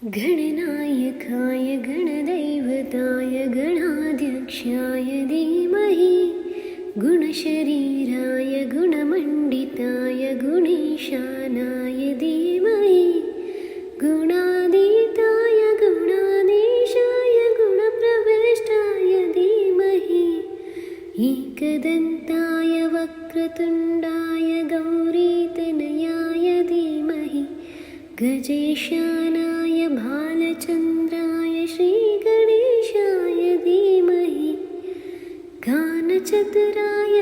गणनायकाय गणदैवताय गणाध्यक्षाय धीमहि गुणशरीराय गुणमण्डिताय गुणेशानाय धीमहि गुणातीताय गुणाधीशाय गुणप्रविष्टाय धीमहि एकदन्ताय वक्रतुण्डाय गौरीतनयाय धीमहि गजेशानाय भालचन्द्राय श्रीगणेशाय धीमहि गानचतुराय